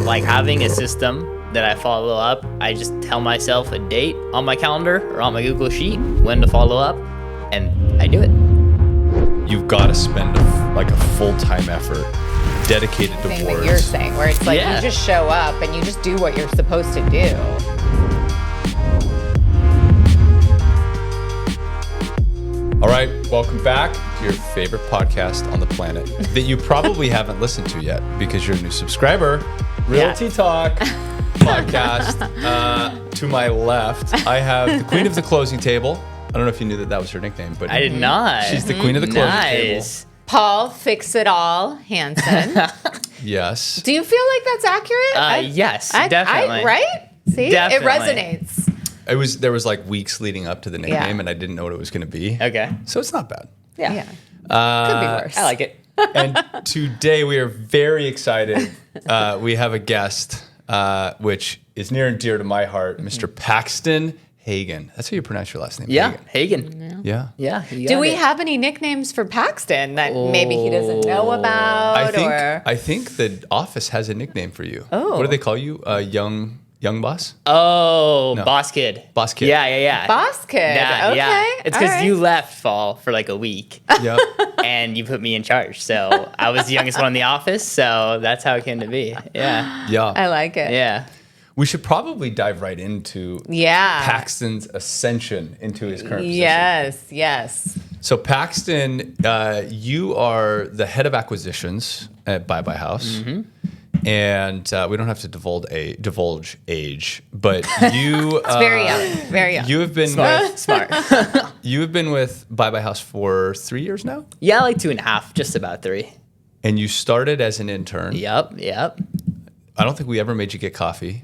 like having a system that I follow up. I just tell myself a date on my calendar or on my Google Sheet when to follow up, and I do it. You've got to spend a full-time effort dedicated towards. Thing that you're saying, where it's like Yeah. you just show up and you just do what you're supposed to do. All right, welcome back to your favorite podcast on the planet that you probably haven't listened to yet because you're a new subscriber, Realty Talk Podcast. To my left, I have the queen of the closing table. I don't know if you knew that was her nickname, but I did not. she's the queen of the closing table. Nice. Paul Fix It All Hansen. Yes. Do you feel like that's accurate? Yes, definitely. Right? See, Definitely. it resonates. There was like weeks leading up to the nickname, Yeah. and I didn't know what it was going to be. Okay. So it's not bad. Yeah. Could be worse. I like it. And today we are very excited. We have a guest, which is near and dear to my heart, Mr. Paxton Hagan. That's how you pronounce your last name. Yeah, Hagan. Yeah. Yeah. you Do got we it. have any nicknames for Paxton that maybe he doesn't know about? I think the office has a nickname for you. Oh. What do they call you? Young boss? Oh, No. Boss Kid. Boss Kid. Yeah. Boss Kid. Yeah, okay. yeah. It's all because right. you left fall for like a week Yep. and you put me in charge. So I was the youngest one in the office. So that's how it came to be. Yeah. Yeah. I like it. Yeah. We should probably dive right into Yeah. Paxton's ascension into his current position. Yes. So Paxton, you are the head of acquisitions at Buy House. Mm-hmm. And we don't have to divulge age, but you It's very young. Very young. you have been Smart. you have been with Buy House for 3 years now, Yeah, like 2.5, just about 3. and you started as an intern. Yep. I don't think we ever made you get coffee.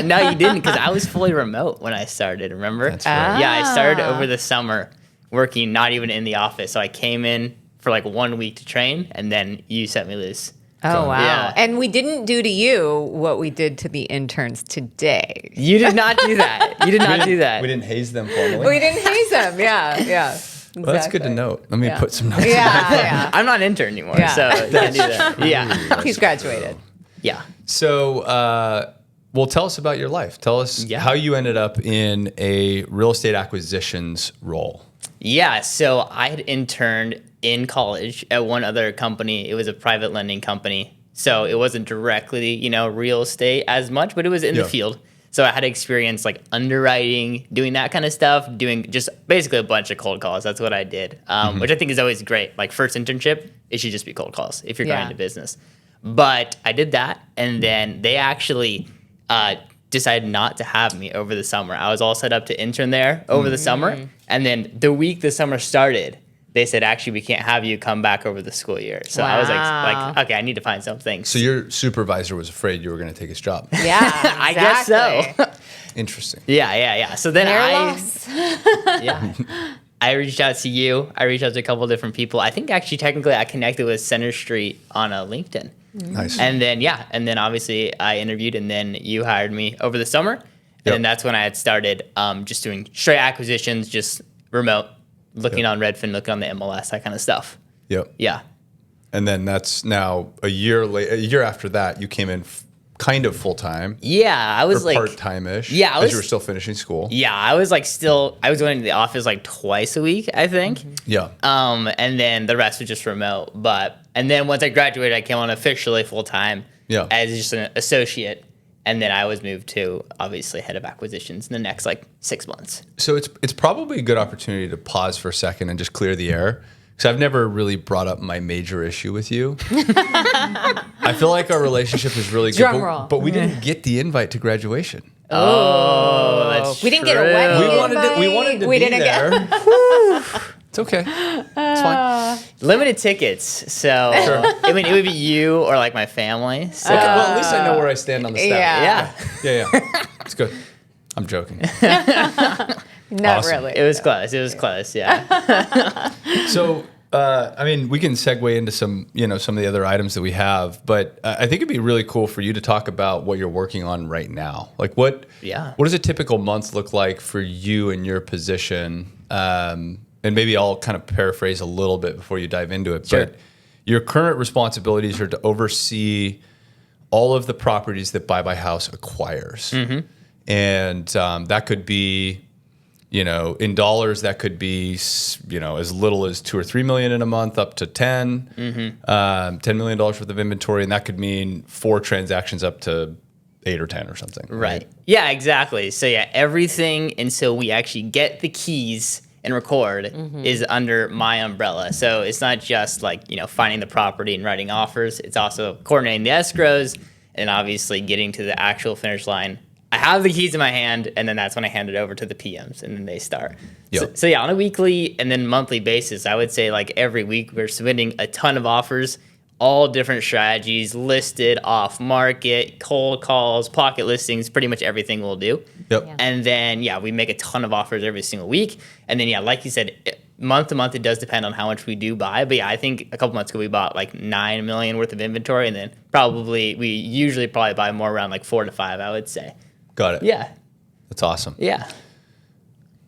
No, you didn't, because I was fully remote when I started, remember? That's right. Yeah, I started over the summer working not even in the office. So I came in for like 1 week to train, and then you set me loose. Oh, wow. Yeah. And we didn't do to you what we did to the interns today. You did not do that. You did not do that. We didn't haze them formally. We didn't haze them. Yeah. Well, that's good to Exactly. note. Let me Yeah. put some notes. Yeah. I'm not an intern anymore, Yeah. so you can't do that. Yeah. He's graduated. Yeah. So, well, tell us about your life. Tell us how you ended up in a real estate acquisitions role. Yeah, so I had interned in college at one other company. It was a private lending company. So it wasn't directly, real estate as much, but it was in the field. So I had experience like underwriting, doing that kind of stuff, doing just basically a bunch of cold calls. That's what I did, which I think is always great. Like first internship, it should just be cold calls if you're going into business. But I did that, and then they actually decided not to have me over the summer. I was all set up to intern there over the summer, and then the week the summer started, they said, actually, we can't have you come back over the school year. So I was like, okay, I need to find something. So your supervisor was afraid you were going to take his job. Yeah. I guess so. Interesting. Yeah. So then Their loss. I reached out to you. I reached out to a couple of different people. I think actually technically I connected with Center Street on LinkedIn. Nice. And then obviously I interviewed, and then you hired me over the summer. And then that's when I had started just doing straight acquisitions, just remote, looking on Redfin, looking on the MLS, that kind of stuff. Yep. Yeah. And then that's now a year after that, you came in kind of full time. Yeah, I was or like part time ish. Yeah, as you were still finishing school. Yeah, I was going to the office like twice a week, I think. Yeah. And then the rest was just remote. And then once I graduated, I came on officially full time as just an associate. And then I was moved to obviously head of acquisitions in the next like 6 months. So it's probably a good opportunity to pause for a second and just clear the air. Because I've never really brought up my major issue with you. I feel like our relationship is really good. Drum roll. But we didn't get the invite to graduation. Oh, that's We didn't get a true. wedding We wanted to We be didn't there. get. It's okay. It's fine. Limited tickets. So, I mean, it would be you or like my family. So, Okay, well, at least I know where I stand on the staff. Yeah. Yeah. It's good. I'm joking. Not Awesome. really. it was close. Yeah. So, I mean, we can segue into some of the other items that we have, but I think it'd be really cool for you to talk about what you're working on right now. Like what does a typical month look like for you in your position? And maybe I'll kind of paraphrase a little bit before you dive into it. Sure. But your current responsibilities are to oversee all of the properties that Buy by House acquires. And that could be, in dollars, that could be, as little as $2 or $3 million in a month up to $10 million worth of inventory. And that could mean 4 transactions up to 8 or 10 or something. Right. Yeah, exactly. So yeah, everything until we actually get the keys and record is under my umbrella. So it's not just like, finding the property and writing offers. It's also coordinating the escrows and obviously getting to the actual finish line. I have the keys in my hand, and then that's when I hand it over to the PMs, and then they start. Yep. So yeah, on a weekly and then monthly basis, I would say like every week we're submitting a ton of offers, all different strategies, listed, off market, cold calls, pocket listings, pretty much everything we'll do. Yep. Yeah. And then, we make a ton of offers every single week. And then, like you said, month to month, it does depend on how much we do buy. But I think a couple months ago, we bought like $9 million worth of inventory. And then we usually probably buy more around like 4 to 5, I would say. Got it. Yeah. That's awesome. Yeah.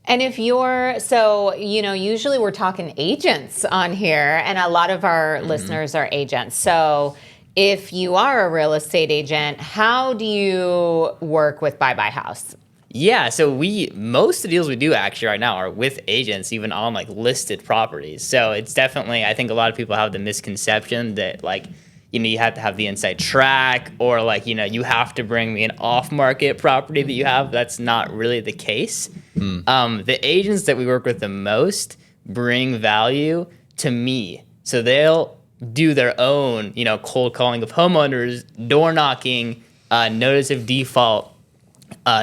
And if usually we're talking agents on here, and a lot of our listeners are agents. So if you are a real estate agent, how do you work with Buy by House? Yeah, so most of the deals we do actually right now are with agents, even on like listed properties. So it's definitely, I think a lot of people have the misconception that like, you have to have the inside track, or like, you have to bring me an off-market property that you have. That's not really the case. The agents that we work with the most bring value to me. So they'll do their own, cold calling of homeowners, door knocking, notice of default,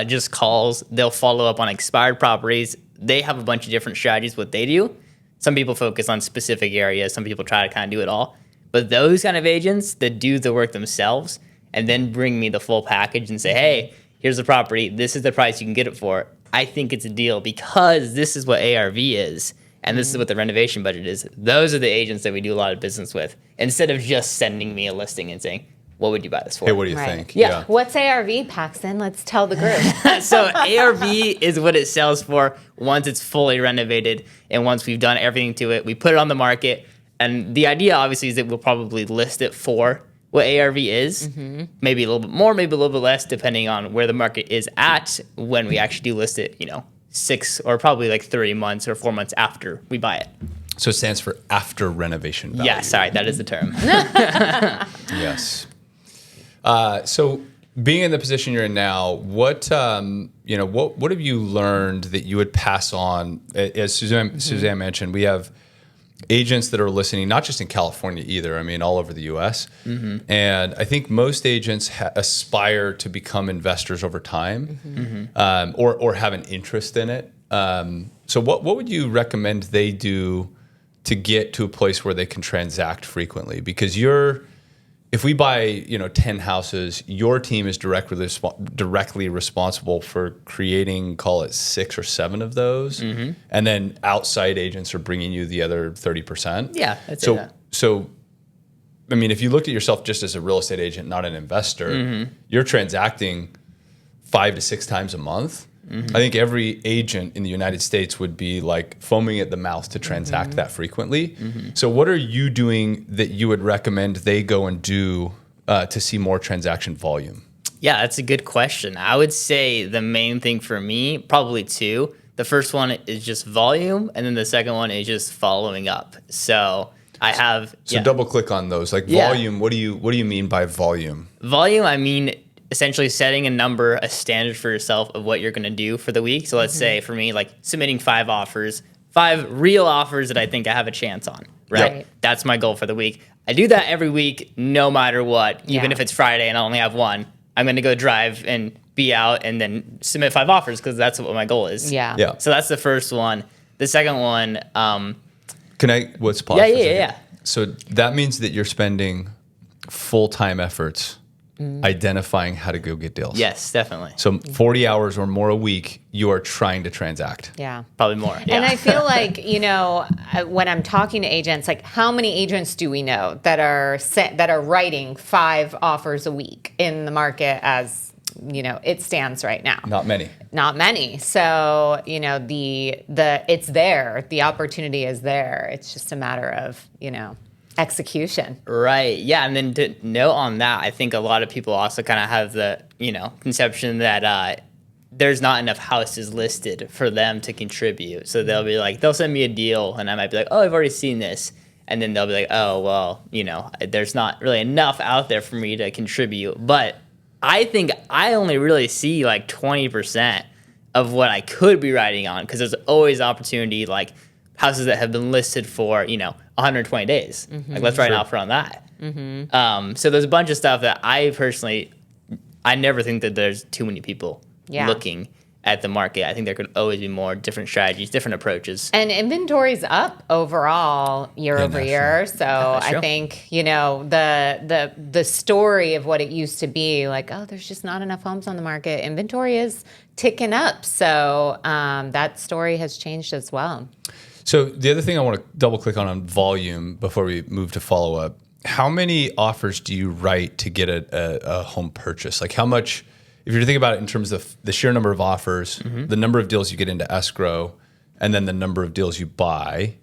just calls. They'll follow up on expired properties. They have a bunch of different strategies, what they do. Some people focus on specific areas. Some people try to kind of do it all. But those kind of agents that do the work themselves and then bring me the full package and say, hey, here's the property. This is the price you can get it for. I think it's a deal because this is what ARV is. And this is what the renovation budget is. Those are the agents that we do a lot of business with. Instead of just sending me a listing and saying, what would you buy this for? Hey, what do you Right. think? Yeah. What's ARV, Paxton? Let's tell the group. So ARV is what it sells for once it's fully renovated and once we've done everything to it. We put it on the market. And the idea, obviously, is that we'll probably list it for what ARV is. Maybe a little bit more, maybe a little bit less, depending on where the market is at when we actually do list it, 6 or probably like 3 months or 4 months after we buy it. So it stands for after renovation value. Yeah, sorry, that is the term. Yes. So being in the position you're in now, what have you learned that you would pass on? As Suzanne mentioned, we have agents that are listening, not just in California either. I mean, all over the U.S. And I think most agents aspire to become investors over time, or have an interest in it. So what would you recommend they do to get to a place where they can transact frequently? Because if we buy 10 houses, your team is directly responsible for creating, call it 6 or 7 of those, and then outside agents are bringing you the other 30%. Yeah, I'd say that. So, I mean, if you looked at yourself just as a real estate agent, not an investor, you're transacting 5 to 6 times a month. I think every agent in the United States would be like foaming at the mouth to transact that frequently. So what are you doing that you would recommend they go and do to see more transaction volume? Yeah, that's a good question. I would say the main thing for me, probably 2. The first one is just volume, and then the second one is just following up. So I have... So double click on those. Like volume, what do you mean by volume? Volume, I mean... essentially setting a number, a standard for yourself of what you're going to do for the week. So let's say for me, like submitting 5 offers, 5 real offers that I think I have a chance on, right? Right. That's my goal for the week. I do that every week, no matter what. Even if it's Friday and I only have 1, I'm going to go drive and be out and then submit 5 offers because that's what my goal is. Yeah. So that's the first one. The second one, Let's pause for a second. Yeah. So that means that you're spending full-time efforts identifying how to go get deals. Yes, definitely. So 40 hours or more a week, you are trying to transact. Yeah. Probably more. Yeah. And I feel like, when I'm talking to agents, like how many agents do we know that are writing 5 offers a week in the market as, it stands right now? Not many. Not many. So, it's there. The opportunity is there. It's just a matter of, execution. Right. Yeah. And then to note on that, I think a lot of people also kind of have the, conception that there's not enough houses listed for them to contribute. So they'll be like, they'll send me a deal and I might be like, oh, I've already seen this. And then they'll be like, oh, well, there's not really enough out there for me to contribute. But I think I only really see like 20% of what I could be writing on, because there's always opportunity, like houses that have been listed for, 120 days. Like, let's write an offer on that. So there's a bunch of stuff that I never think that there's too many people looking at the market. I think there could always be more different strategies, different approaches. And inventory's up overall year over year. So I think, the story of what it used to be, like, oh, there's just not enough homes on the market. Inventory is ticking up. So that story has changed as well. So the other thing I want to double click on volume before we move to follow up, how many offers do you write to get a home purchase? Like, how much, if you're thinking about it in terms of the sheer number of offers, the number of deals you get into escrow, and then the number of deals you buy,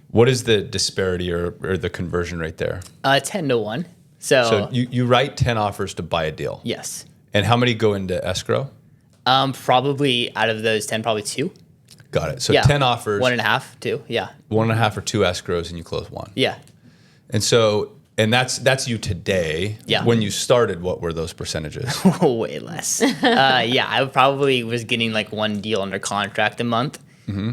what is the disparity or the conversion rate there? 10 to 1. So you write 10 offers to buy a deal? Yes. And how many go into escrow? Probably out of those 10, probably 2. Got it. So 10 offers. 1.5, 2, yeah. 1.5 or 2 escrows, and you close 1. Yeah. And so, and that's you today. Yeah. When you started, what were those percentages? Way less. I probably was getting like 1 deal under contract a month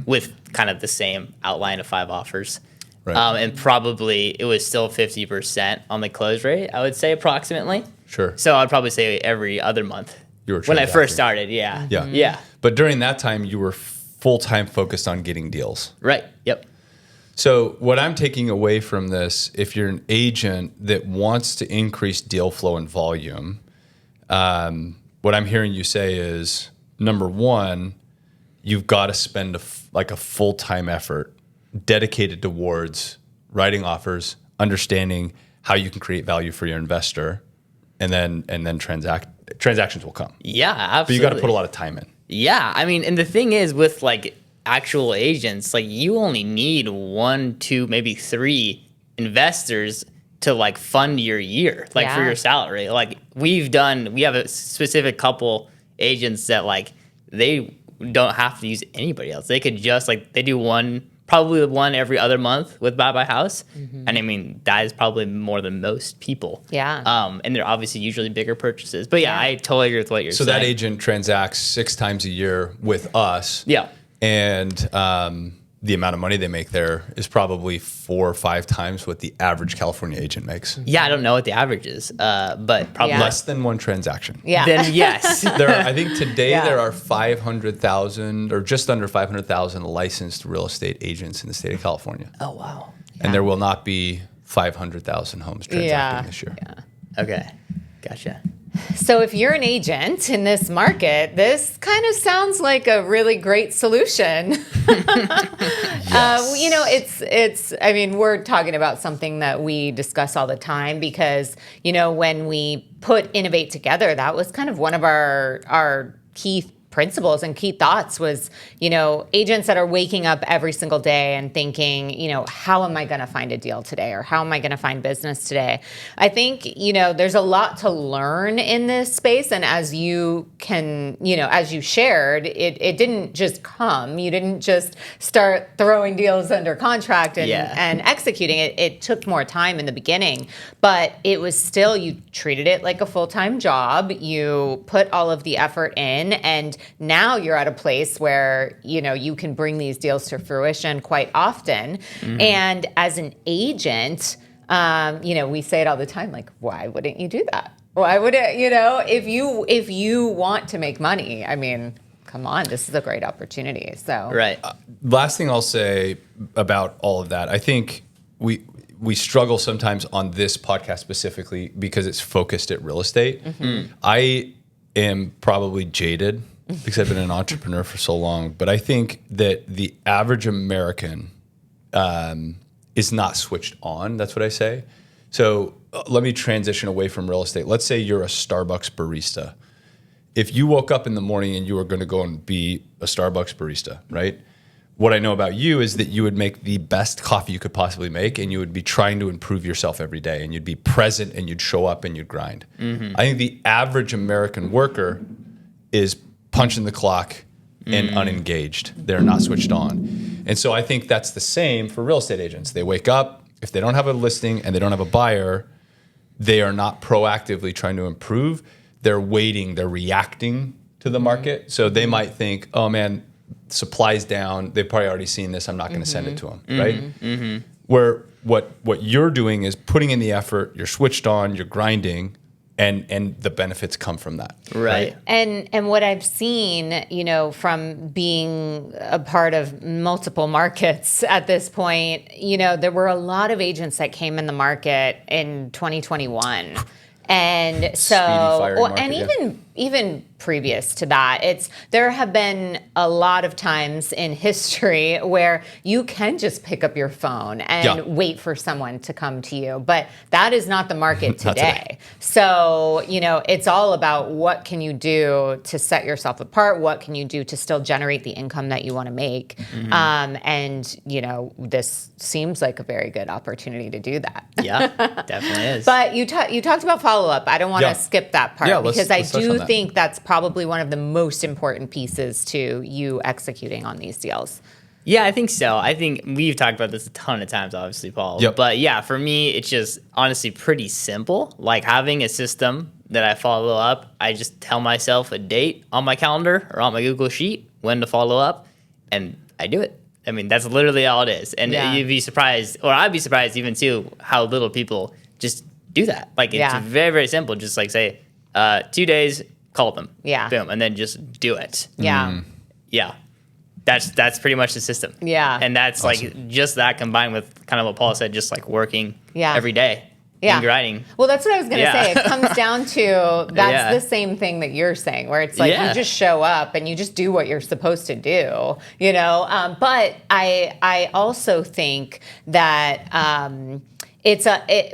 with kind of the same outline of 5 offers. Right. And probably it was still 50% on the close rate, I would say, approximately. Sure. So I'd probably say every other month. You were when I first transacting. started, yeah. Yeah. Yeah. But during that time, you were full-time focused on getting deals. Right. Yep. So what I'm taking away from this, if you're an agent that wants to increase deal flow and volume, what I'm hearing you say is, number one, you've got to spend a full-time effort dedicated towards writing offers, understanding how you can create value for your investor, and then transactions will come. Yeah, absolutely. But you got to put a lot of time in. Yeah, I mean, and the thing is with like actual agents, like you only need 1, 2, maybe 3 investors to like fund your year, like for your salary. Like we have a specific couple agents that like they don't have to use anybody else. They could just they do probably one every other month with Buy House. And I mean, that is probably more than most people. Yeah. And they're obviously usually bigger purchases. But yeah, I totally agree with what you're saying. So that agent transacts 6 times a year with us. Yeah. And the amount of money they make there is probably 4 or 5 times what the average California agent makes. Yeah, I don't know what the average is, but probably less than 1 transaction. Yeah. Then yes. I think today there are 500,000 or just under 500,000 licensed real estate agents in the state of California. Oh, wow. And there will not be 500,000 homes transacting this year. Yeah. Okay. Gotcha. So if you're an agent in this market, this kind of sounds like a really great solution. Yes. I mean, we're talking about something that we discuss all the time because, when we put Innovate together, that was kind of one of our key principles and key thoughts was, agents that are waking up every single day and thinking, how am I going to find a deal today? Or how am I going to find business today? I think, there's a lot to learn in this space. And as you as you shared, it didn't just come. You didn't just start throwing deals under contract and executing it. It took more time in the beginning, but it was still, you treated it like a full-time job. You put all of the effort in, and now you're at a place where, you can bring these deals to fruition quite often. And as an agent, we say it all the time, like, why wouldn't you do that? Why would it, if you want to make money, I mean, come on, this is a great opportunity. So, right. Last thing I'll say about all of that, I think we struggle sometimes on this podcast specifically because it's focused at real estate. I am probably jaded because I've been an entrepreneur for so long, but I think that the average American is not switched on. That's what I say. So let me transition away from real estate. Let's say you're a Starbucks barista. If you woke up in the morning and you were going to go and be a Starbucks barista, right? what I know about you is that you would make the best coffee you could possibly make, and you would be trying to improve yourself every day, and you'd be present, and you'd show up, and you'd grind. I think the average American worker is punching the clock and unengaged. They're not switched on. And so I think that's the same for real estate agents. They wake up, if they don't have a listing and they don't have a buyer, they are not proactively trying to improve. They're waiting, they're reacting to the market. So they might think, oh man, supply's down. They've probably already seen this. I'm not going to send it to them, right? Where what you're doing is putting in the effort. You're switched on. You're grinding, and the benefits come from that, Right. And what I've seen, from being a part of multiple markets at this point, there were a lot of agents that came in the market in 2021. And so, and even previous to that, there have been a lot of times in history where you can just pick up your phone and wait for someone to come to you, but that is not the market today. So, it's all about what can you do to set yourself apart? What can you do to still generate the income that you want to make? And this seems like a very good opportunity to do that. Yeah, definitely is. But you talked about follow-up. I don't want to skip that part because I do think that's probably one of the most important pieces to you executing on these deals. Yeah, I think so. I think we've talked about this a ton of times, obviously, Paul. Yep. But yeah, for me, it's just honestly pretty simple. Like having a system that I follow up, I just tell myself a date on my calendar or on my Google Sheet when to follow up, and I do it. I mean, that's literally all it is. And you'd be surprised, or I'd be surprised even too, how little people just do that. Like it's very, very simple. Just like say, 2 days, call them. Yeah. Boom. And then just do it. Yeah. Yeah. That's pretty much the system. Yeah. And that's like just that combined with kind of what Paul said, just like working every day. Yeah. And grinding. Well, that's what I was going to say. It comes down to that's the same thing that you're saying, where it's like you just show up and you just do what you're supposed to do, But I also think that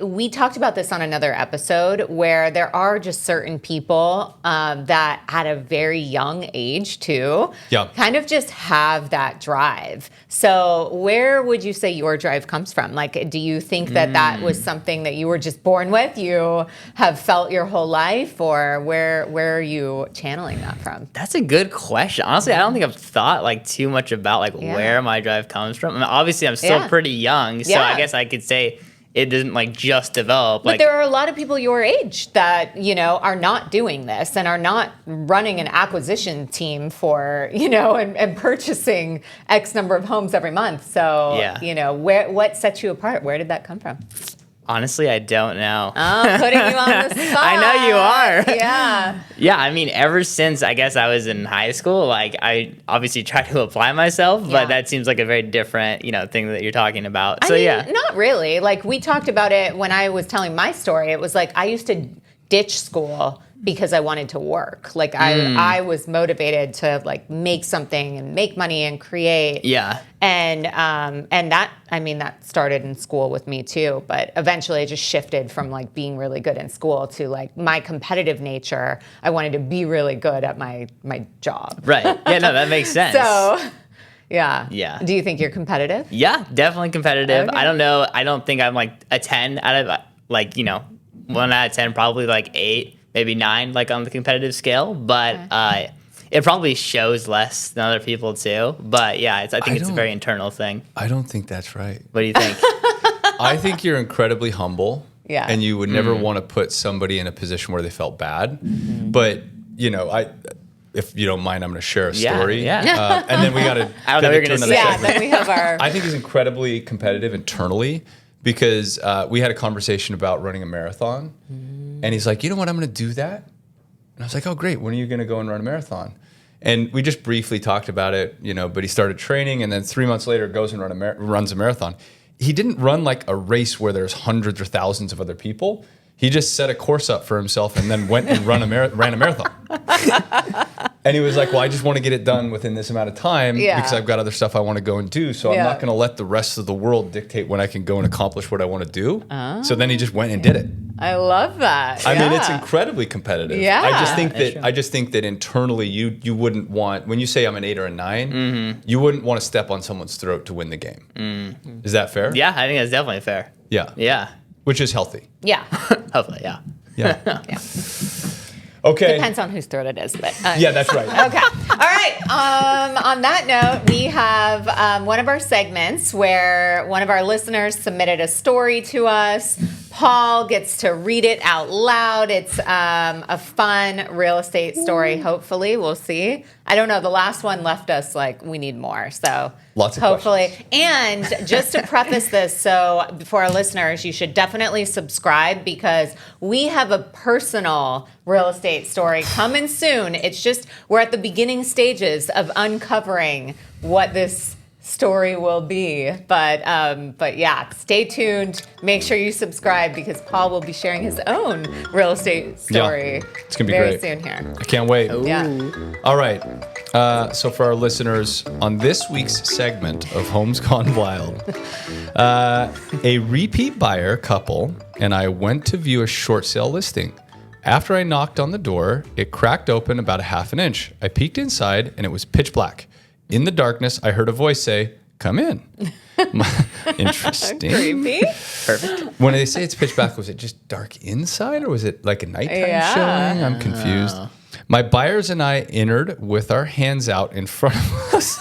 we talked about this on another episode where there are just certain people that at a very young age too, kind of just have that drive. So where would you say your drive comes from? Like, do you think that was something that you were just born with, you have felt your whole life, or where are you channeling that from? That's a good question. Honestly, I don't think I've thought like too much about where my drive comes from. I mean, obviously I'm still pretty young, so I guess I could say it doesn't like just develop. But there are a lot of people your age that, are not doing this and are not running an acquisition team for, and purchasing X number of homes every month. So, what sets you apart? Where did that come from? Honestly, I don't know. Oh, putting you on the spot. I know you are. Yeah. Yeah, I mean, ever since I guess I was in high school, like I obviously try to apply myself, but that seems like a very different, thing that you're talking about. So I mean, not really. Like we talked about it when I was telling my story. It was like I used to ditch school because I wanted to work. Like I was motivated to like make something and make money and create. Yeah. And that started in school with me too. But eventually it just shifted from like being really good in school to like my competitive nature. I wanted to be really good at my job. Right. Yeah, no, that makes sense. So yeah. Yeah. Do you think you're competitive? Yeah, definitely competitive. Okay. I don't know. I don't think I'm like a 10 out of 1 out of 10, probably like 8. Maybe 9, like on the competitive scale, but it probably shows less than other people too. But yeah, I think it's a very internal thing. I don't think that's right. What do you think? I think you're incredibly humble. Yeah. And you would never want to put somebody in a position where they felt bad. But if you don't mind, I'm going to share a story. Yeah. And then we got to. I don't know what you're going to say. Yeah. Then we have our. I think he's incredibly competitive internally because we had a conversation about running a marathon. And he's like, you know what, I'm going to do that. And I was like, oh, great. When are you going to go and run a marathon? And we just briefly talked about it, but he started training. And then 3 months later goes and runs a marathon. He didn't run like a race where there's hundreds or thousands of other people. He just set a course up for himself and then went and ran a marathon. And he was like, well, I just want to get it done within this amount of time because I've got other stuff I want to go and do. So I'm not going to let the rest of the world dictate when I can go and accomplish what I want to do. So then he just went and did it. I love that. I mean, it's incredibly competitive. Yeah. I just think that internally you wouldn't want, when you say I'm an 8 or a 9, you wouldn't want to step on someone's throat to win the game. Is that fair? Yeah, I think that's definitely fair. Yeah. Yeah. Which is healthy. Yeah. Hopefully, yeah. Yeah. Yeah. Okay. Depends on whose throat it is, but yeah, that's right. Okay. All right. On that note, we have one of our segments where one of our listeners submitted a story to us. Paul gets to read it out loud. It's a fun real estate story, hopefully. We'll see. I don't know. The last one left us like, we need more. So lots of hopefully. questions. And just to preface this, so for our listeners, you should definitely subscribe because we have a personal real estate story coming soon. It's just, we're at the beginning stages of uncovering what this story will be, but yeah, stay tuned. Make sure you subscribe because Paul will be sharing his own real estate story. Yeah, it's gonna be very great. soon here. I can't wait. Yeah. All right. So for our listeners, on this week's segment of Homes Gone Wild, a repeat buyer couple and I went to view a short sale listing. After I knocked on the door, it cracked open about a half an inch. I peeked inside and it was pitch black. In the darkness, I heard a voice say, "Come in." Interesting. Creepy. Perfect. When they say it's pitch black, was it just dark inside or was it like a nighttime showing? I'm confused. My buyers and I entered with our hands out in front of us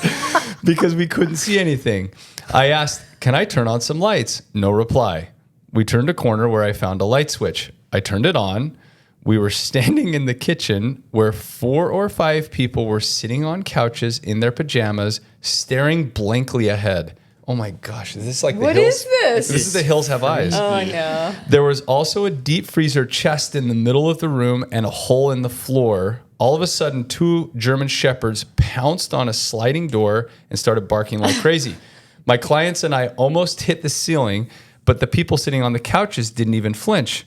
because we couldn't see anything. I asked, "Can I turn on some lights?" No reply. We turned a corner where I found a light switch. I turned it on. We were standing in the kitchen where 4 or 5 people were sitting on couches in their pajamas, staring blankly ahead. Oh my gosh, is this like the What Hills? is this? This is the Hills Have Eyes. Oh no. There was also a deep freezer chest in the middle of the room and a hole in the floor. All of a sudden, 2 German shepherds pounced on a sliding door and started barking like crazy. My clients and I almost hit the ceiling, but the people sitting on the couches didn't even flinch.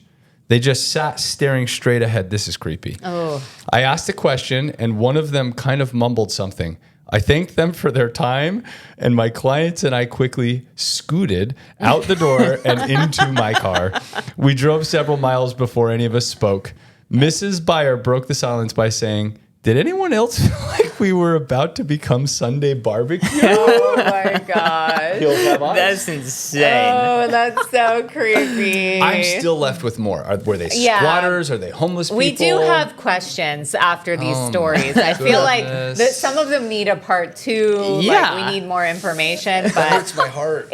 They just sat staring straight ahead. This is creepy. Oh. I asked a question, and one of them kind of mumbled something. I thanked them for their time, and my clients and I quickly scooted out the door and into my car. We drove several miles before any of us spoke. Mrs. Buyer broke the silence by saying, "Did anyone else feel like we were about to become Sunday barbecue?" Oh my gosh. That's insane. Oh, that's so creepy. I'm still left with more. Were they squatters? Are they homeless people? We do have questions after these stories. I feel like that some of them need a part 2. Yeah. Like we need more information. That But hurts my heart.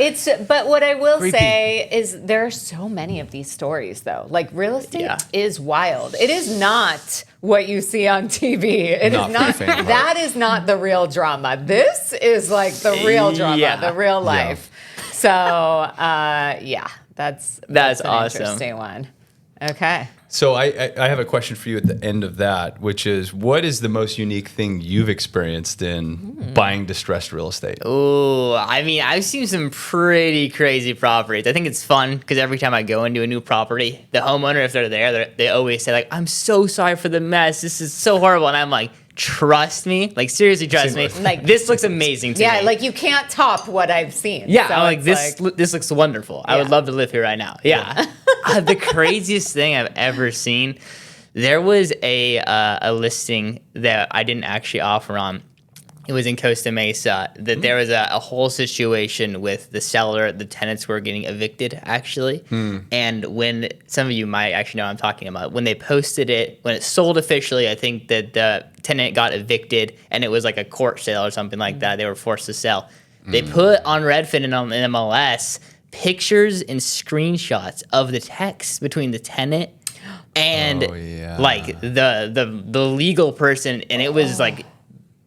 but what I will Creepy. say is there are so many of these stories though. Like real estate is wild. It is not what you see on TV. It Not is for the not. faint of heart. That is not the real drama. This is like the real drama, the real life. So that's an awesome. interesting one. Okay. So I have a question for you at the end of that, which is, what is the most unique thing you've experienced in buying distressed real estate? Oh, I mean, I've seen some pretty crazy properties. I think it's fun because every time I go into a new property, the homeowner, if they're there, they always say like, "I'm so sorry for the mess. This is so horrible." And I'm like, trust me, like seriously, trust me. Like this looks amazing to me. Yeah, like you can't top what I've seen. Yeah, So I'm like it's this looks wonderful. I would love to live here right now. Yeah. The craziest thing I've ever seen, there was a listing that I didn't actually offer on. It was in Costa Mesa that there was a whole situation with the seller. The tenants were getting evicted, actually. And when some of you might actually know what I'm talking about, when they posted it, when it sold officially, I think that the tenant got evicted and it was like a court sale or something like that. They were forced to sell. They put on Redfin and on MLS pictures and screenshots of the text between the tenant and like the legal person, and it was like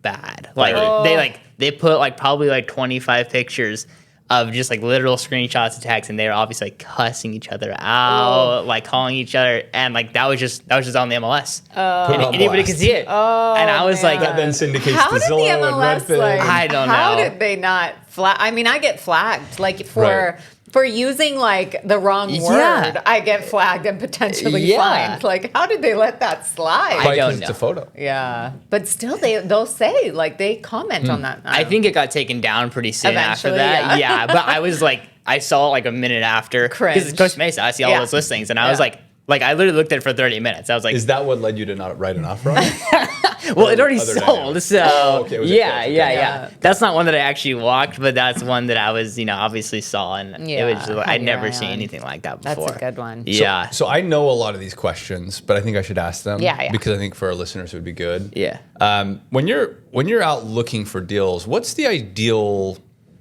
bad. Like they put like probably like 25 pictures of just like literal screenshots of text, and they were obviously like cussing each other out, like calling each other, and like that was just on the MLS. Anybody could see it. And I was like, that then syndicates How to did the Zillow and MLS Redfin. like? I don't know. How did they not flag? I mean, I get flagged like for for using like the wrong word, I get flagged and potentially fined. Like, how did they let that slide? Probably I don't 'cause it's a know. photo. Yeah, but still, they'll say like they comment on that. I think it got taken down pretty soon after Eventually, that. yeah. Yeah, but I was like, I saw it like a minute after. Cringe. Because it's Costa Mesa. I see all Yeah. those listings. And I was like, I literally looked at it for 30 minutes. I was like, Is that what led you to not write an offer on it? well, it already other sold. dynamics? So, Oh, okay, it was a yeah, close. yeah, Okay. yeah. That's not one that I actually walked, but that's one that I was, obviously saw. And it was just, had I'd your never eye seen on. anything like that That's before. a good one. Yeah. So I know a lot of these questions, but I think I should ask them. Yeah. Because I think for our listeners it would be good. Yeah. When you're out looking for deals, what's the ideal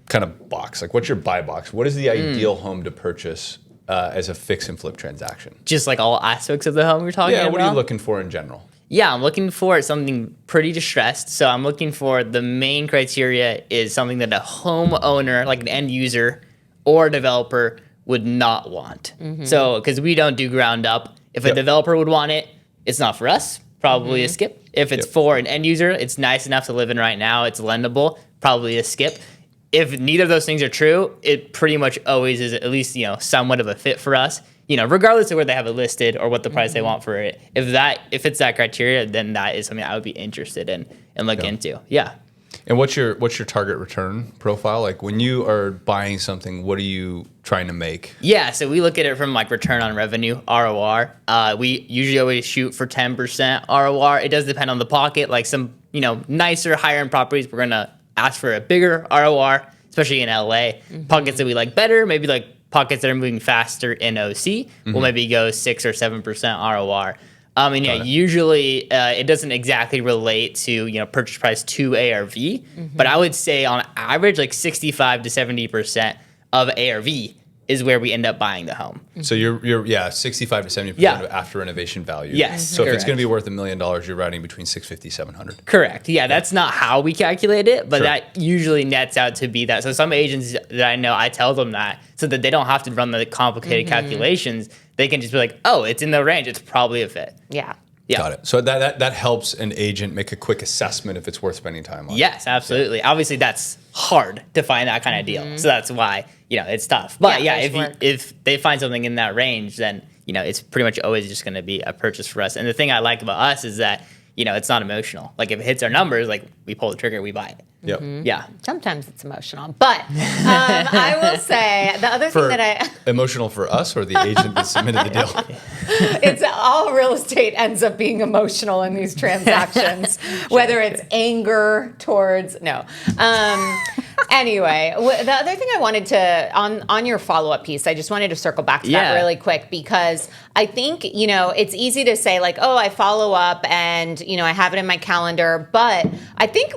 kind of box? Like, what's your buy box? What is the ideal home to purchase as a fix and flip transaction? Just like all aspects of the home we're talking about? Yeah, what are you looking for in general? Yeah, I'm looking for something pretty distressed. So I'm looking for the main criteria is something that a homeowner, like an end user or a developer, would not want. So, because we don't do ground up. If a developer would want it, it's not for us. Probably a skip. If it's for an end user, it's nice enough to live in right now. It's lendable. Probably a skip. If neither of those things are true, it pretty much always is at least, somewhat of a fit for us. Regardless of where they have it listed or what the price they want for it. If it's that criteria, then that is something I would be interested in and look into. Yeah. And what's your target return profile? Like, when you are buying something, what are you trying to make? Yeah, so we look at it from like return on revenue, ROR. We usually always shoot for 10% ROR. It does depend on the pocket. Like some, nicer, higher end properties, we're gonna ask for a bigger ROR, especially in LA. Pockets that we like better, maybe like pockets that are moving faster in OC, will maybe go 6 or 7% ROR. Usually it doesn't exactly relate to purchase price to ARV, but I would say on average like 65 to 70% of ARV is where we end up buying the home. So you're 65 to 70% Yeah. of after renovation value. Yes, So if it's correct. going to be worth $1 million, you're writing between 650, 700. Correct. Yeah, that's not how we calculate it, but Sure. that usually nets out to be that. So some agents that I know, I tell them that so that they don't have to run the complicated calculations. They can just be like, oh, it's in the range. It's probably a fit. Yeah. Yeah. Got it. So that helps an agent make a quick assessment if it's worth spending time on. Yes, absolutely. Obviously, that's hard to find that kind of deal. So that's why, it's tough. But Yeah, there's work. if they find something in that range, then, it's pretty much always just going to be a purchase for us. And the thing I like about us is that, it's not emotional. Like if it hits our numbers, like we pull the trigger, we buy it. Yep. Yeah. Sometimes it's emotional, but I will say the other thing that Emotional for us or the agent that submitted the deal? it's all real estate ends up being emotional in these transactions, whether it's anger towards Anyway, the other thing I wanted to on your follow-up piece, I just wanted to circle back to that really quick because I think, it's easy to say like, oh, I follow up and, I have it in my calendar. But I think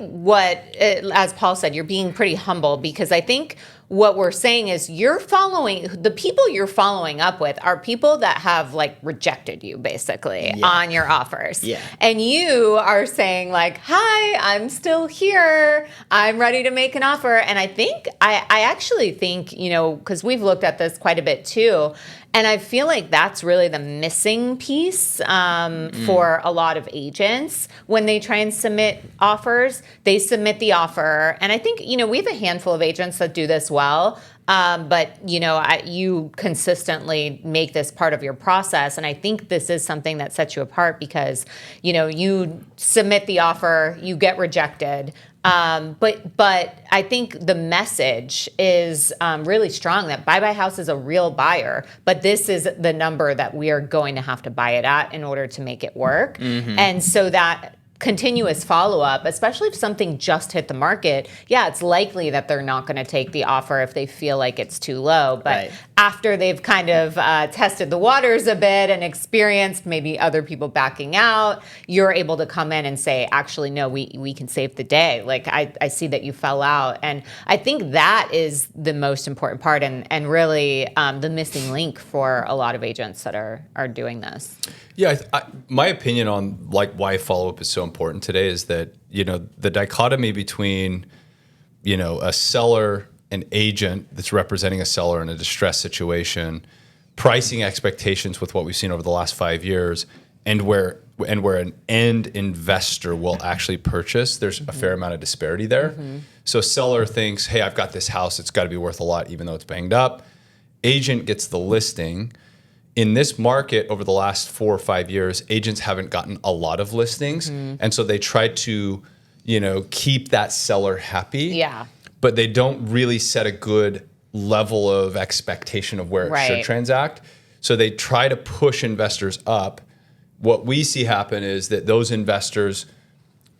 as Paul said, you're being pretty humble because I think what we're saying is the people you're following up with are people that have like rejected you basically on your offers. Yeah. And you are saying like, hi, I'm still here. I'm ready to make an offer. And I actually think, because we've looked at this quite a bit too. And I feel like that's really the missing piece for a lot of agents when they try and submit offers. They submit the offer. And I think, we have a handful of agents that do this well. But, you consistently make this part of your process. And I think this is something that sets you apart because, you submit the offer, you get rejected. But I think the message is really strong that Buy House is a real buyer, but this is the number that we are going to have to buy it at in order to make it work. And so that continuous follow-up, especially if something just hit the market, it's likely that they're not going to take the offer if they feel like it's too low. But after they've kind of tested the waters a bit and experienced maybe other people backing out, you're able to come in and say, actually, no, we can save the day. Like, I see that you fell out. And I think that is the most important part and really the missing link for a lot of agents that are doing this. Yeah, my opinion on like why follow-up is so important today is that, the dichotomy between, a seller, an agent that's representing a seller in a distressed situation, pricing expectations with what we've seen over the last 5 years, and where an end investor will actually purchase, there's a fair amount of disparity there. So seller thinks, hey, I've got this house, it's got to be worth a lot even though it's banged up. agent gets the listing. In this market over the last 4 or 5 years, agents haven't gotten a lot of listings. And so they try to, keep that seller happy. Yeah. But they don't really set a good level of expectation of where it should transact. So they try to push investors up. What we see happen is that those investors,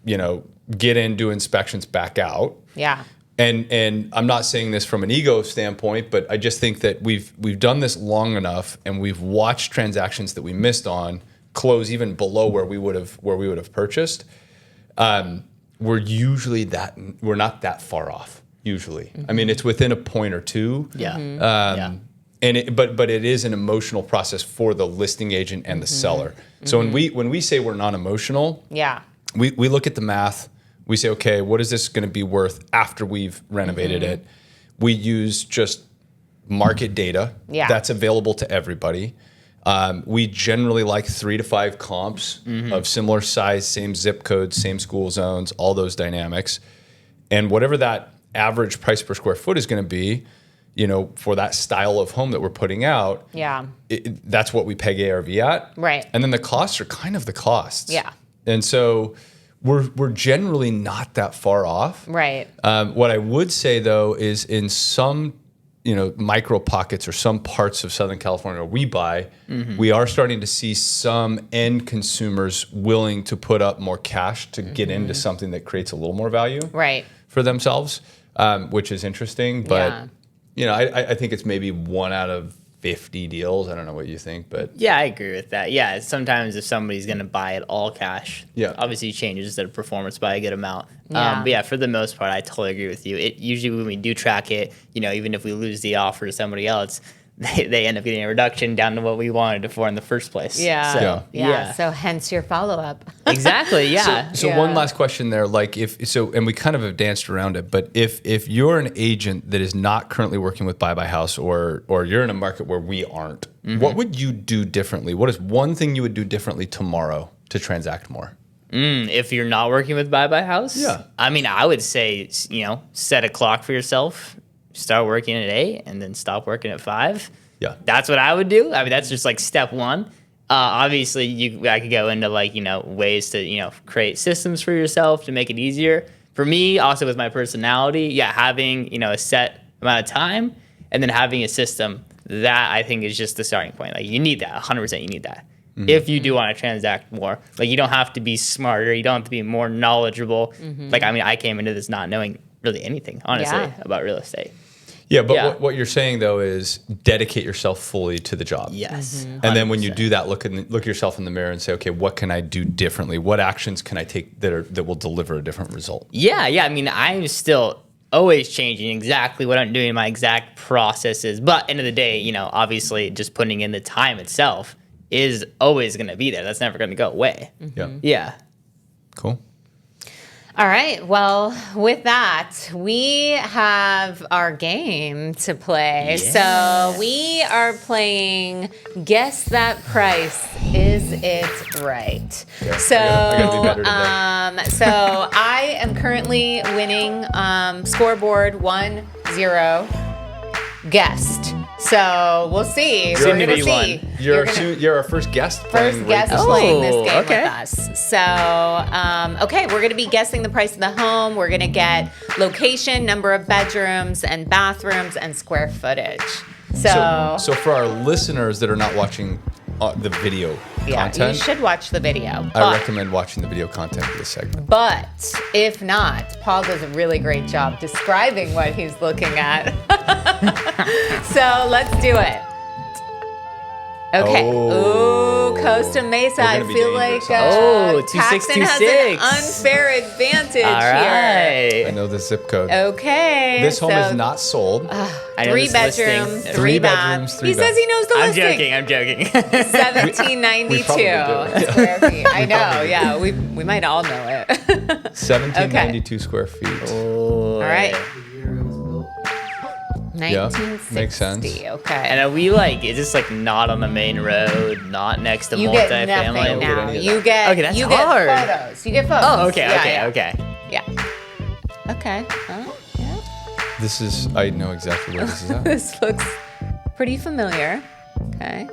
get in, do inspections, back out. Yeah. And I'm not saying this from an ego standpoint, but I just think that we've done this long enough, and we've watched transactions that we missed on close even below where we would have purchased. We're not that far off. Usually, I mean, it's within a point or two. Yeah. But it is an emotional process for the listing agent and the seller. So when we say we're not emotional, we look at the math. We say, okay, what is this going to be worth after we've renovated it? We use just market data that's available to everybody. We generally like 3 to 5 comps of similar size, same zip codes, same school zones, all those dynamics. And whatever that average price per square foot is going to be, for that style of home that we're putting out, that's what we peg ARV at. Right. And then the costs are kind of the costs. Yeah. And so we're generally not that far off. Right. What I would say, though, is in some micro pockets or some parts of Southern California where we buy, we are starting to see some end consumers willing to put up more cash to get into something that creates a little more value for themselves, which is interesting. But I think it's maybe 1 out of 50 deals. I don't know what you think, but yeah, I agree with that. Yeah, sometimes if somebody's going to buy it all cash, obviously changes the performance by a good amount. But yeah, for the most part, I totally agree with you. It usually when we do track it, even if we lose the offer to somebody else, they end up getting a reduction down to what we wanted it for in the first place. Yeah. So hence your follow-up. Exactly. Yeah. So one last question there, and we kind of have danced around it, but if you're an agent that is not currently working with Buy House or you're in a market where we aren't, what would you do differently? What is one thing you would do differently tomorrow to transact more? If you're not working with Buy House? Yeah. I mean, I would say, set a clock for yourself. Start working at 8 and then stop working at 5. Yeah. That's what I would do. I mean, that's just like step one. Obviously, I could go into ways to, create systems for yourself to make it easier. For me, also with my personality, having, a set amount of time and then having a system, that I think is just the starting point. Like you need that, 100% you need that. If you do want to transact more. Like you don't have to be smarter. You don't have to be more knowledgeable. Like, I mean, I came into this not knowing really anything, honestly, about real estate. Yeah, but what you're saying though is dedicate yourself fully to the job. Yes. And then when you do that, look yourself in the mirror and say, okay, what can I do differently? What actions can I take that will deliver a different result? Yeah. I mean, I'm still always changing exactly what I'm doing, my exact processes. But end of the day, obviously just putting in the time itself is always going to be there. That's never going to go away. Yeah. Cool. All right. Well, with that, we have our game to play. Yeah. So we are playing Guess That Price. Is it right? Yeah. So, I gotta be better today. So I am currently winning scoreboard 1-0 guessed. So we'll see. You're We're gonna see. You're our first guest. First guest Oh, playing this game okay. with us. So, okay, we're going to be guessing the price of the home. We're going to get location, number of bedrooms and bathrooms, and square footage. So for our listeners that are not watching the video content, you should watch the video. I recommend watching the video content for this segment. But if not, Paul does a really great job describing what he's looking at. So let's do it. Okay. Oh. Ooh, Costa Mesa. We're I gonna be feel like dangerous, Paxton has 2626. an unfair advantage All here. I right. know the zip code. Okay. This home is not sold. I know 3 this listing. bedroom, 3 3 bath. bedrooms, 3 He says he knows the I'm listing. joking. 1792 We probably do. square feet. I know. Yeah, we might all know it. 1792 square feet. All All right. Yeah, 1960. makes sense. Okay. And are we is this not on the main road, not next to You get multifamily? nothing Don't get now. any of You that. get Okay, that's you hard. get photos. You get photos. Oh, okay. Yeah. Okay. This is, I know exactly where this is at. This looks pretty familiar. Okay.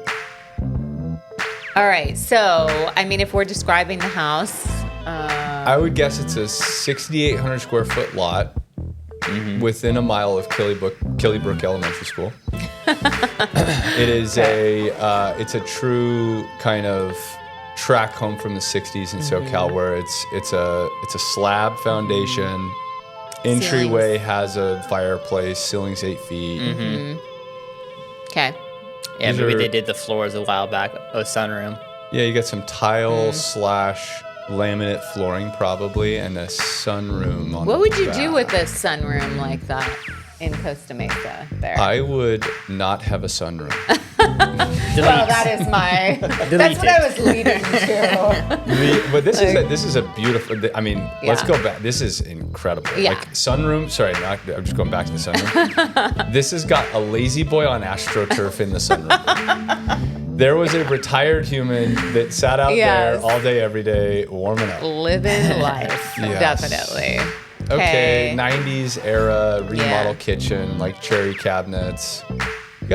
All right. So, I mean, if we're describing the house, I would guess it's a 6,800 square foot lot within a mile of Killybrook Elementary School. It is it's a true kind of track home from the 60s in SoCal, where it's a slab foundation. Entryway has a fireplace, ceiling's 8 feet. okay. Yeah, maybe they did the floors a while back. Oh, sunroom. Yeah, you got some tile / laminate flooring probably, and a sunroom on What would you back. do with a sunroom like that in Costa Mesa there? I would not have a sunroom. Well, that is my. That's what I was leading to. But this is a beautiful. I mean, let's go back. This is incredible. Yeah. Like sunroom. Sorry, I'm just going back to the sunroom. This has got a lazy boy on AstroTurf in the sunroom. There was a retired human that sat out there all day, every day, warming up. Living life, Yes. definitely. Okay, 90s era remodel kitchen, like cherry cabinets. You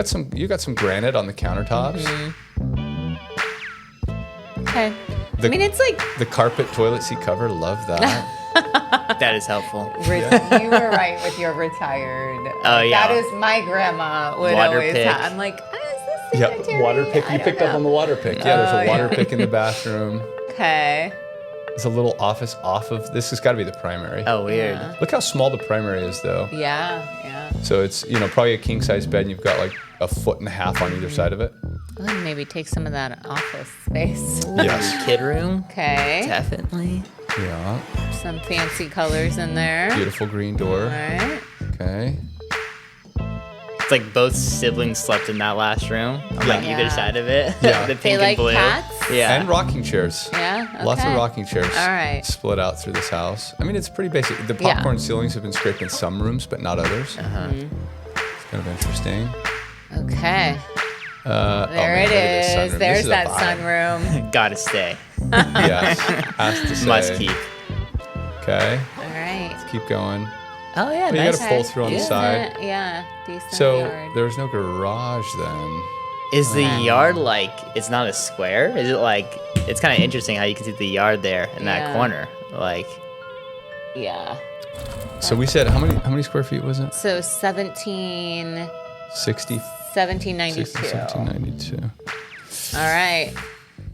got some granite on the countertops. Okay. I mean, it's like The carpet toilet seat cover, love that. That is helpful. you were right with your retired. Oh, yeah. That is my grandma would Water always pick. have. I'm like, is this Yeah, sanitary? water pick. I You don't picked up know. on the water pick. Yeah, there's a water yeah. pick in the bathroom. Okay. There's a little office off of this. Has got to be the primary. Oh, weird. Yeah. Look how small the primary is, though. Yeah. So it's probably a king size bed, and you've got like a 1.5 feet on either side of it. Well, maybe take some of that office space. Yes. Kid room. Okay. Definitely. Yeah. Some fancy colors in there. Beautiful green door. All right. Okay. It's like both siblings slept in that last room. On like Yeah. either side of it. Yeah. The They pink like and blue. cats? Yeah. And rocking chairs. Yeah. Okay. Lots of rocking chairs. All right. Split out through this house. I mean, it's pretty basic. The popcorn ceilings have been scraped in some rooms, but not others. It's kind of interesting. Okay. Oh, There man, it look at this is. sunroom. There's This is a that vibe. sunroom. Gotta stay. Yes. Has to say. Must keep. Okay. All right. Keep going. Oh, yeah. But you nice. got a pull through on the Yeah. side. Yeah. Decent So yard. there was no garage then. Is the yard like, it's not a square? Is it like, it's kind of interesting how you can see the yard there in that Yeah. corner. Like, Yeah. So we said how many square feet was it? So 1792. 1792. All right.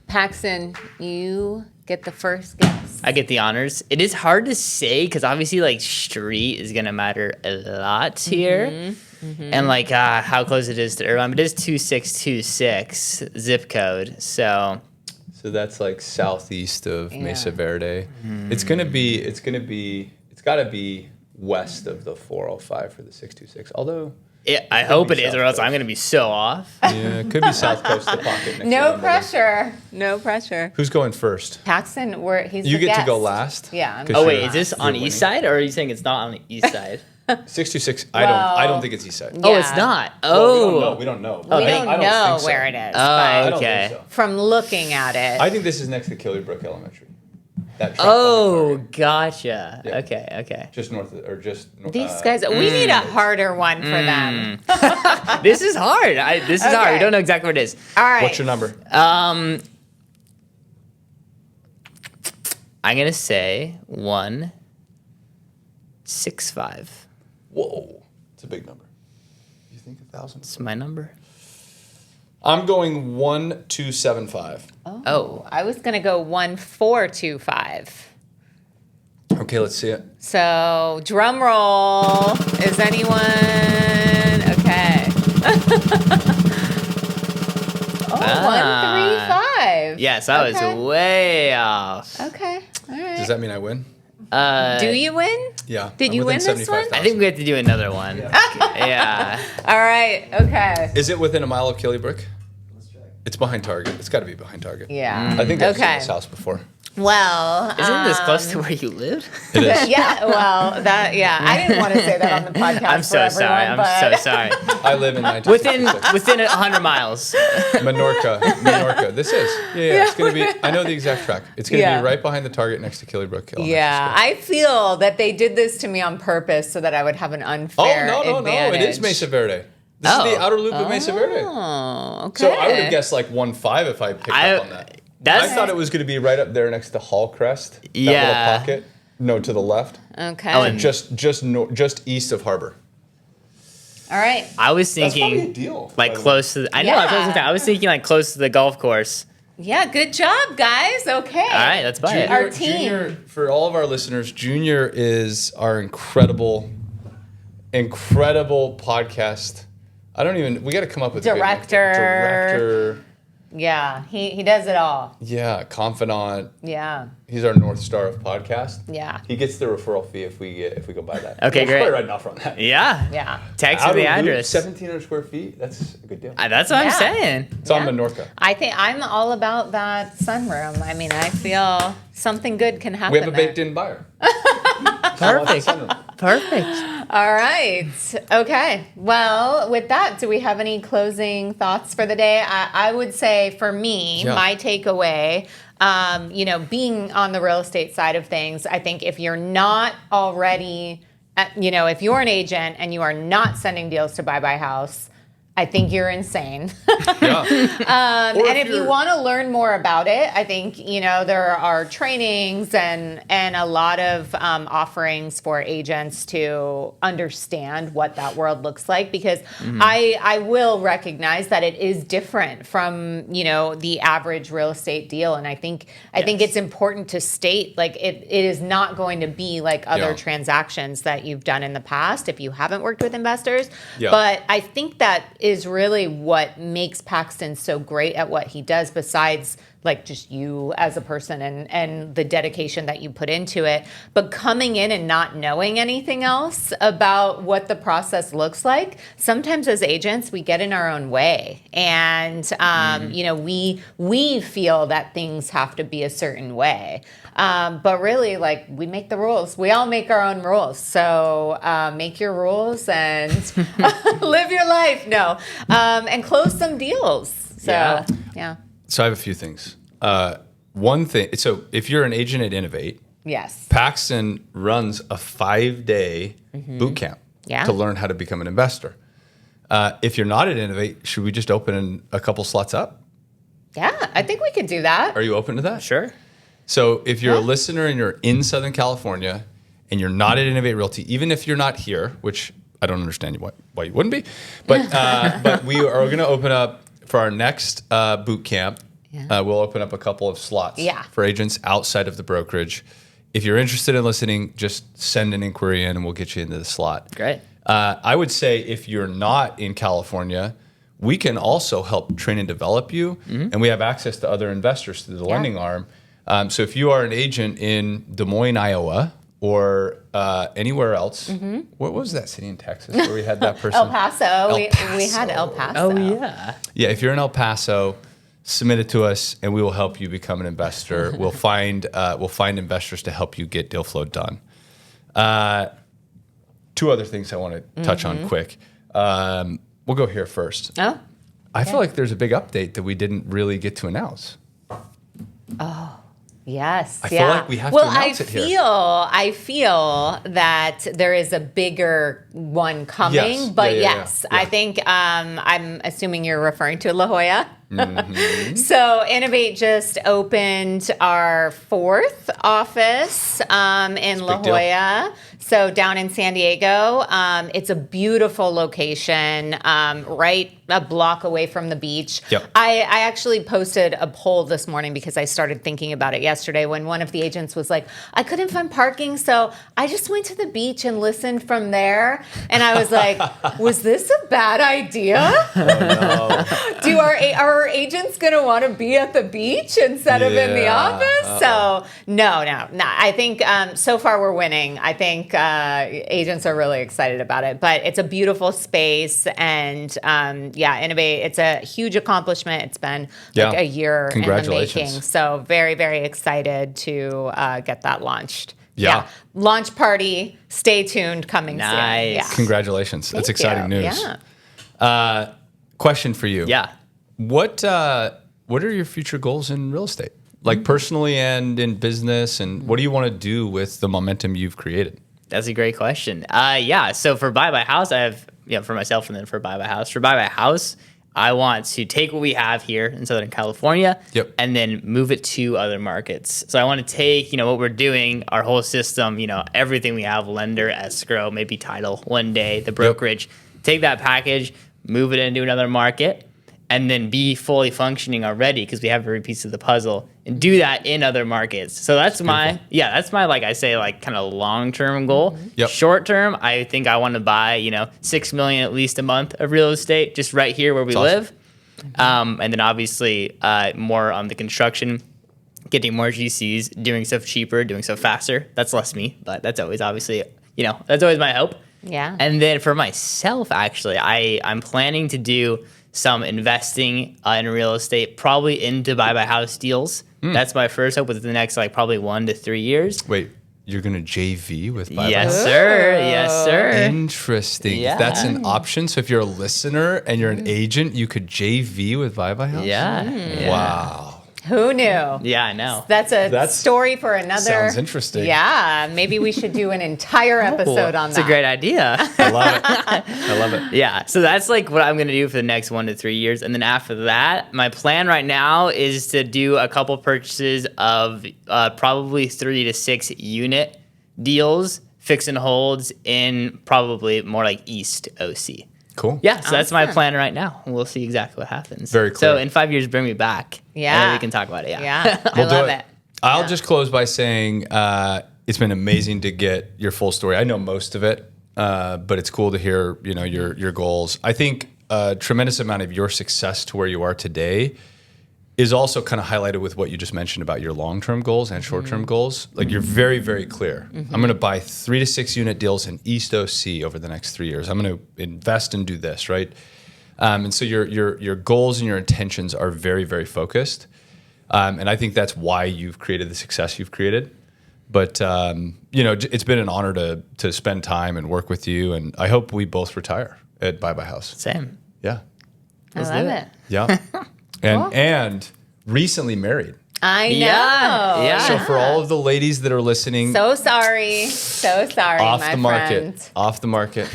Paxton, you get the first guess. I get the honors. It is hard to say because obviously, like, street is gonna matter a lot here, and like how close it is to Irvine. But it is 2626 zip code, so So that's like southeast of Mesa Verde. It's gotta be west of the 405 for the 626. Although I hope it be is, or else South I'm gonna be so off. yeah, it could be south coast of the pocket. Next No to pressure. No pressure. Who's going first? Paxton, he's You the get to go guest. last. Yeah. I'm 'Cause Oh you're- wait, is this you're on winning. east side, or are you saying it's not on the east side? 626. Well- I don't think it's east side. Oh, Yeah. it's not. Well, Oh, we don't know. We I don't think know so. where it is. Oh, I don't okay. think so. From looking at it. I think this is next to Killybrook Elementary. That track Oh, behind Target. gotcha. Yeah. Okay. Just north of, or just north. These guys, we need a harder one for them. This is hard. This is hard. We Okay. don't know exactly what it is. All right. What's your number? I'm gonna say 165. Whoa, it's a big number. You think 1,000? It's my number. I'm going 1275. Oh. I was going to go 1425. Okay, let's see it. So, drum roll. Is anyone okay? 135. Yes, I was way off. Okay. All right. Does that mean I win? Do you win? Yeah. Did I'm you within win this one? 75,000. I think we have to do another one. Yeah. All right. Okay. Is it within a mile of Killybrook? Let's check. It's behind Target. It's got to be behind Target. Yeah. I think I've seen Okay. this house before. Well, Isn't this close to where you live? It is. yeah. Well, I didn't want to say that on the podcast. I'm so for sorry. everyone, I'm but- so sorry. I live in 1966. Within 100 miles. Minorca. This is. Yeah. It's going to be, I know the exact track. It's going to Yeah. be right behind the Target next to Killybrook Elementary Yeah, School. I feel that they did this to me on purpose so that I would have an Oh, unfair no. advantage. It is Mesa Verde. This is the outer loop of Mesa Verde. Oh, okay. So I would have guessed like 1.5 if I picked up on that. I thought it was going to be right up there next to Hallcrest. That little pocket. No, to the left. Okay. Oh, and just east of Harbor. All right. I was That's thinking probably a deal, like close to. I know. I was thinking like close to the golf course. Yeah, good job, guys. Okay. All right, let's buy it. Our team. Junior, for all of our listeners, Junior is our incredible podcast. We got to come up with Director. a good director. Yeah, he does it all. Yeah, confidant. Yeah. He's our North Star of podcast. Yeah. He gets the referral fee if we go buy that. Okay, great. Probably write an offer on that. Yeah. Yeah. Text me the address. 1,700 square feet. That's a good deal. That's what I'm saying. It's on Menorca. I think I'm all about that sunroom. I mean, I feel something good can happen. We have a there. baked-in buyer. Perfect. Perfect. All right. Okay. Well, with that, do we have any closing thoughts for the day? I would say for me, my takeaway, being on the real estate side of things, I think if you're not already, if you're an agent and you are not sending deals to Buy Buy House, I think you're insane. And if you want to learn more about it, I think, there are trainings and a lot of offerings for agents to understand what that world looks like, because I will recognize that it is different from, the average real estate deal. And I think it's important to state, like, it is not going to be like other transactions that you've done in the past if you haven't worked with investors. Yeah. But I think that is really what makes Paxton so great at what he does, besides like just you as a person and the dedication that you put into it. But coming in and not knowing anything else about what the process looks like, sometimes as agents, we get in our own way. And, we feel that things have to be a certain way. But really, like, we make the rules. We all make our own rules. So make your rules and live your life. No. And close some deals. So, yeah. So I have a few things. One thing, so if you're an agent at Innovate, yes, Paxton runs a 5-day boot camp to learn how to become an investor. If you're not at Innovate, should we just open a couple slots up? Yeah, I think we could do that. Are you open to that? Sure. So if you're a listener and you're in Southern California and you're not at Innovate Realty, even if you're not here, which I don't understand why you wouldn't be, but we are going to open up for our next boot camp. We'll open up a couple of slots for agents outside of the brokerage. If you're interested in listening, just send an inquiry in and we'll get you into the slot. Great. I would say if you're not in California, we can also help train and develop you. And we have access to other investors through the lending arm. So if you are an agent in Des Moines, Iowa, or anywhere else, what was that city in Texas where we had that person? El Paso. We had El Paso. Oh, yeah. Yeah, if you're in El Paso, submit it to us, and we will help you become an investor. We'll find investors to help you get deal flow done. Two other things I want to touch on quick. We'll go here first. Oh, I feel like there's a big update that we didn't really get to announce. Oh, yes. I feel like we have to announce it here. I feel that there is a bigger one coming. Yes. But Yeah. I think I'm assuming you're referring to La Jolla. So Innovate just opened our 4th office in La Jolla. So down in San Diego. It's a beautiful location, right a block away from the beach. Yep. I actually posted a poll this morning because I started thinking about it yesterday when one of the agents was like, I couldn't find parking, so I just went to the beach and listened from there. And I was like, was this a bad idea? Oh, no. Are agents going to want to be at the beach instead of in the office? So no. I think so far we're winning. I think agents are really excited about it. But it's a beautiful space, and Innovate. It's a huge accomplishment. It's been like a year in the making. So very, very excited to get that launched. Yeah. Launch party. Stay tuned. Coming soon. Yeah. Congratulations. That's exciting news. Yeah. Question for you. Yeah. What are your future goals in real estate? Like personally and in business, and what do you want to do with the momentum you've created? That's a great question. So for Buy Buy House, I have for myself and then for Buy by House. For Buy by House, I want to take what we have here in Southern California and then move it to other markets. So I want to take, what we're doing, our whole system, everything we have, lender, escrow, maybe title one day, the brokerage, take that package, move it into another market, and then be fully functioning already because we have every piece of the puzzle and do that in other markets. So that's my like I say, like kind of long-term goal. Short term, I think I want to buy, $6 million at least a month of real estate just right here where we live. And then obviously more on the construction, getting more GCs, doing stuff cheaper, doing stuff faster. That's less me, but that's always obviously, that's always my hope. Yeah. And then for myself, actually, I'm planning to do some investing in real estate, probably into Buy by House deals. That's my first hope within the next probably 1 to 3 years. Wait, you're going to JV with Buy by House? Yes, sir. Yes, sir. Interesting. Yeah. That's an option. So if you're a listener and you're an agent, you could JV with Buy by House? Yeah. Wow. Who knew? Yeah, I know. That's story for another. Sounds interesting. Yeah, maybe we should do an entire episode on that. It's a great idea. I love it. I love it. Yeah, so that's like what I'm going to do for the next 1 to 3 years. And then after that, my plan right now is to do a couple purchases of probably 3 to 6 unit deals, fix and holds in probably more like East OC. Cool. Yeah, so that's my plan right now. We'll see exactly what happens. Very clear. So in 5 years, bring me back. Yeah. And then we can talk about it. Yeah, I We'll do love it. I'll just close by saying it's been amazing to get your full story. I know most of it, but it's cool to hear your goals. I think a tremendous amount of your success to where you are today is also kind of highlighted with what you just mentioned about your long-term goals and short-term goals. Like you're very, very clear. I'm going to buy 3 to 6 unit deals in East OC over the next 3 years. I'm going to invest and do this, right? And so your goals and your intentions are very, very focused. And I think that's why you've created the success you've created. But it's been an honor to spend time and work with you. And I hope we both retire at Buy by House. Same. Yeah. I love it. Yeah. And recently married. I know. Yeah. So for all of the ladies that are listening, So sorry, off my the market, friend. off the market.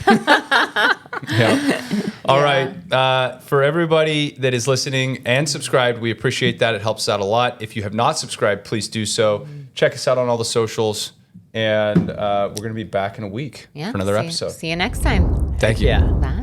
Yeah. All right. For everybody that is listening and subscribed, we appreciate that. It helps out a lot. If you have not subscribed, please do so. Check us out on all the socials. And we're going to be back in a week for another episode. See you next time. Thank you. Yeah. Bye.